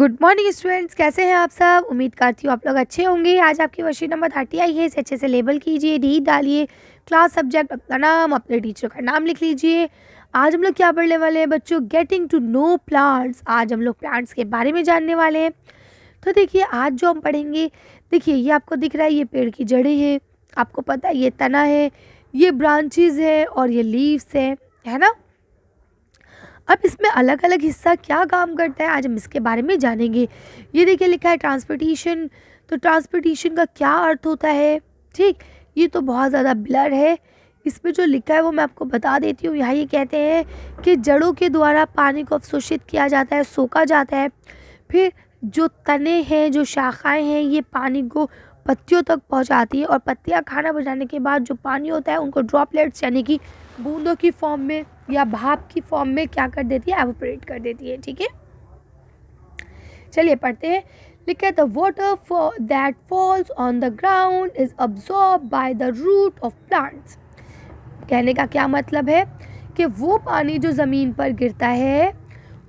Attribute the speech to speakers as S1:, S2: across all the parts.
S1: Good morning students, कैसे हैं आप सब। उम्मीद करती हूँ आप लोग अच्छे होंगे। आज आपकी वर्कशीट नंबर 30 आई है। इसे अच्छे से लेबल कीजिए, डी डालिए, क्लास सब्जेक्ट अपना नाम, अपने टीचर का नाम लिख लीजिए। आज हम लोग क्या पढ़ने वाले हैं बच्चों, गेटिंग टू नो प्लांट्स। आज हम लोग प्लांट्स के बारे में जानने वाले हैं। तो देखिए आज जो हम पढ़ेंगे, देखिए ये आपको दिख रहा है, ये पेड़ की जड़ें हैं, आपको पता है ये तना है, ये ब्रांचेज है और ये लीव्स है ना। अब इसमें अलग अलग हिस्सा क्या काम करता है, आज हम इसके बारे में जानेंगे। ये देखिए लिखा है ट्रांसपोर्टेशन। तो ट्रांसपोर्टेशन का क्या अर्थ होता है, ठीक, ये तो बहुत ज़्यादा ब्लर है। इसमें जो लिखा है वो मैं आपको बता देती हूँ। यहाँ ये कहते हैं कि जड़ों के द्वारा पानी को अवशोषित किया जाता है, सोखा जाता है। फिर जो तने हैं, जो शाखाएं हैं, ये पानी को पत्तियों तक पहुंचाती है और पत्तियां खाना बनाने के बाद जो पानी होता है उनको ड्रॉपलेट्स यानी कि बूंदों की फॉर्म में या भाप की फॉर्म में क्या कर देती है, एवोपरेट कर देती है। ठीक है, चलिए पढ़ते हैं। लिखा है the water that falls on the ground is absorb by the root of plants. कहने का क्या मतलब है कि वो पानी जो ज़मीन पर गिरता है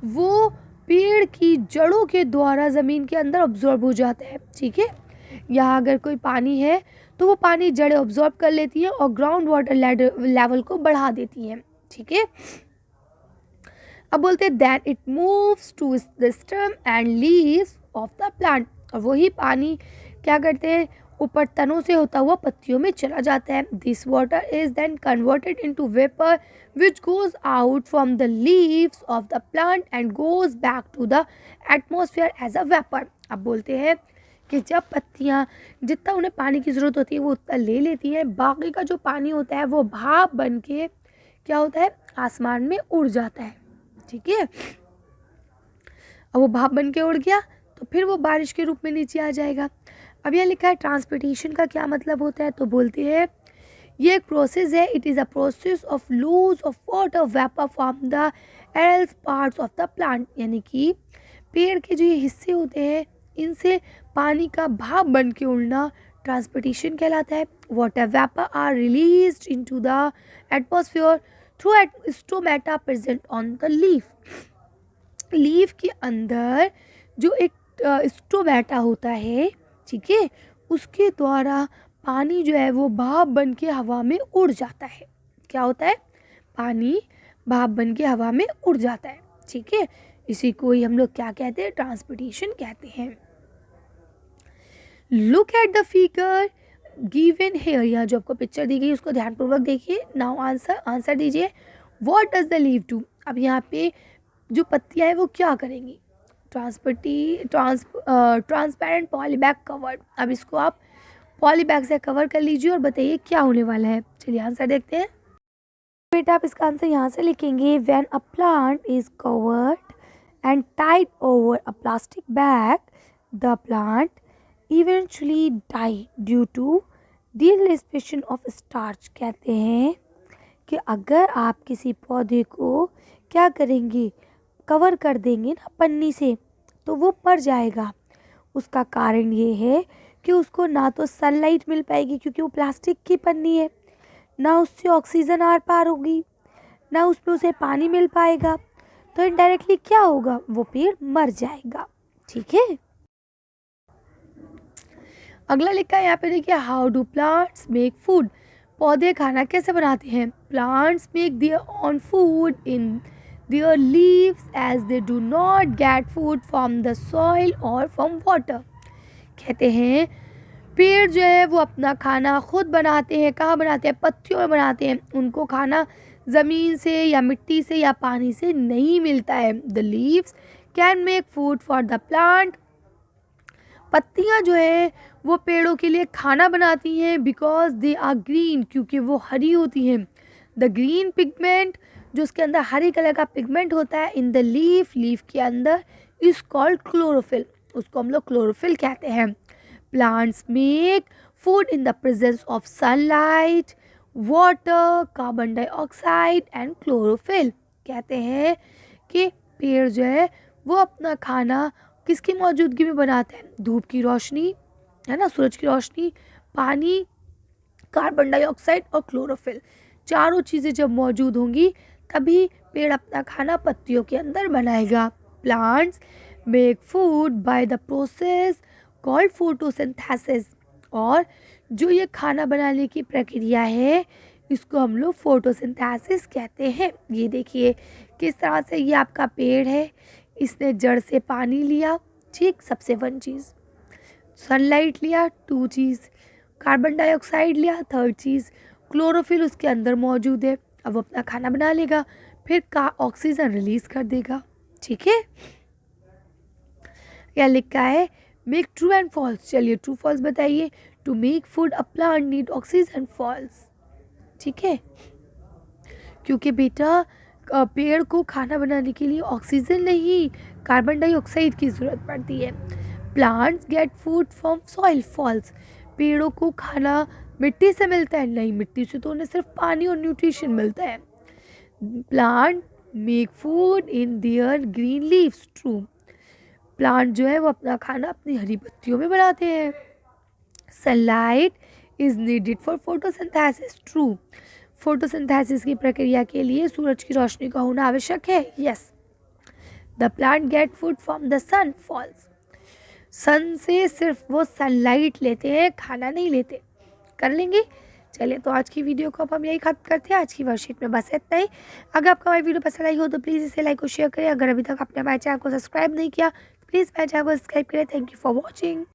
S1: वो पेड़ की जड़ों के द्वारा ज़मीन के अंदर ऑब्जॉर्ब हो जाता है। ठीक है, यहाँ अगर कोई पानी है तो वो पानी जड़ें ऑब्जॉर्ब कर लेती हैं और ग्राउंड वाटर लेवल को बढ़ा देती हैं। ठीक है, अब बोलते हैं that it moves to the stem and leaves of the plant. और वही पानी क्या करते हैं, ऊपर तनों से होता हुआ पत्तियों में चला जाता है। This water is then converted into vapour which goes out from the leaves of the plant and goes back to the atmosphere as a vapour. अब बोलते हैं कि जब पत्तियाँ जितना उन्हें पानी की ज़रूरत होती है वो उतना ले लेती हैं, बाकी का जो पानी होता है वो भाप बन के क्या होता है, आसमान में उड़ जाता है। ठीक है, अब वो भाप बन के उड़ गया तो फिर वो बारिश के रूप में नीचे आ जाएगा। अब यह लिखा है ट्रांसपोर्टेशन का क्या मतलब होता है, तो बोलते हैं ये एक प्रोसेस है। It is a process of loose of water vapour from the else parts of the plant. यानी कि पेड़ के जो ये हिस्से होते हैं इनसे पानी का भाप बन के उड़ना ट्रांसपोर्टेशन कहलाता है। Water vapour are released into the atmosphere through stomata present on the leaf के अंदर जो एक स्टोमेटा होता है, ठीक है, उसके द्वारा पानी जो है वो भाप बन के हवा में उड़ जाता है। क्या होता है, पानी भाप बन के हवा में उड़ जाता है। ठीक है, इसी को ही हम लोग क्या कहते हैं, ट्रांसपोर्टेशन कहते हैं। Look at the figure given here. यहाँ जो आपको पिक्चर दी गई उसको ध्यानपूर्वक देखिए। नाउ आंसर दीजिए। What does the leave do. अब यहाँ पे जो पत्तियाँ हैं वो क्या करेंगी, ट्रांसपेरेंट पॉलीबैग कवर्ड। अब इसको आप पॉलीबैग से कवर कर लीजिए और बताइए क्या होने वाला है। चलिए आंसर देखते हैं। बेटा आप इसका आंसर यहाँ से लिखेंगे, when a plant is covered and tied over a plastic bag the plant eventually die due to डिसलेशन ऑफ स्टार्च। कहते हैं कि अगर आप किसी पौधे को क्या करेंगे, कवर कर देंगे ना पन्नी से, तो वो मर जाएगा। उसका कारण ये है कि उसको ना तो सनलाइट मिल पाएगी क्योंकि वो प्लास्टिक की पन्नी है, ना उससे ऑक्सीजन आर पार होगी, ना उसमें उसे पानी मिल पाएगा। तो इनडायरेक्टली क्या होगा, वो पेड़ मर जाएगा। ठीक है, अगला लिखा है यहाँ पे देखिए, how do plants make food. पौधे खाना कैसे बनाते हैं। Plants make their own food in their leaves as they do not get food from the soil और फ्रॉम वाटर। कहते हैं पेड़ जो है वो अपना खाना खुद बनाते हैं। कहाँ बनाते हैं, पत्तियों में बनाते हैं। उनको खाना ज़मीन से या मिट्टी से या पानी से नहीं मिलता है। The leaves can make food for the plant. पत्तियाँ जो है वो पेड़ों के लिए खाना बनाती हैं, बिकॉज दे आर ग्रीन, क्योंकि वो हरी होती हैं। द ग्रीन पिगमेंट, जो उसके अंदर हरे कलर का पिगमेंट होता है इन द लीफ के अंदर, इज कॉल्ड क्लोरोफिल। उसको हम लोग क्लोरोफिल कहते हैं। Plants make food in the presence of sunlight, water, carbon dioxide and chlorophyll. कहते हैं कि पेड़ जो है वो अपना खाना किसकी मौजूदगी में बनाते हैं, धूप की रोशनी, है ना, सूरज की रोशनी, पानी, कार्बन डाइऑक्साइड और क्लोरोफिल। चारों चीज़ें जब मौजूद होंगी तभी पेड़ अपना खाना पत्तियों के अंदर बनाएगा। Plants make food by the process called photosynthesis. और जो ये खाना बनाने की प्रक्रिया है इसको हम लोग फोटोसिंथेसिस कहते हैं। ये देखिए किस तरह से ये आपका पेड़ है, इसने जड़ से पानी लिया, ठीक, सबसे वन चीज़, सनलाइट लिया, टू चीज़, कार्बन डाइऑक्साइड लिया, थर्ड चीज़, क्लोरोफिल उसके अंदर मौजूद है। अब वो अपना खाना बना लेगा, फिर का ऑक्सीजन रिलीज कर देगा। ठीक है, क्या लिखा है, मेक ट्रू एंड फॉल्स। चलिए ट्रू फॉल्स बताइए। To make food a plant need oxygen, false. ठीक है, क्योंकि बेटा पेड़ को खाना बनाने के लिए ऑक्सीजन नहीं कार्बन डाइऑक्साइड की ज़रूरत पड़ती है। Plants get food from soil, false. पेड़ों को खाना मिट्टी से मिलता है, नहीं, मिट्टी से तो उन्हें सिर्फ पानी और न्यूट्रिशन मिलता है। Plant make food in there green leaves, true. Plant जो है वो अपना खाना अपनी हरी पत्तियों में बनाते हैं। Sunlight is needed for photosynthesis, true. Photosynthesis की प्रक्रिया के लिए सूरज की रोशनी का होना आवश्यक है, yes. The plant get food from the sun, false. Sun से सिर्फ वो सनलाइट लेते हैं, खाना नहीं लेते। कर लेंगे। चलिए तो आज की वीडियो को अब हम यही खत्म करते हैं। आज की वर्कशीट में बस इतना ही। अगर आपको हमारी वीडियो पसंद आई हो तो प्लीज़ इसे लाइक और शेयर करें। अगर अभी तक आपने हमारे चैनल को सब्सक्राइब नहीं किया तो प्लीज़ हमारे चैनल को सब्सक्राइब करें। Thank you for watching.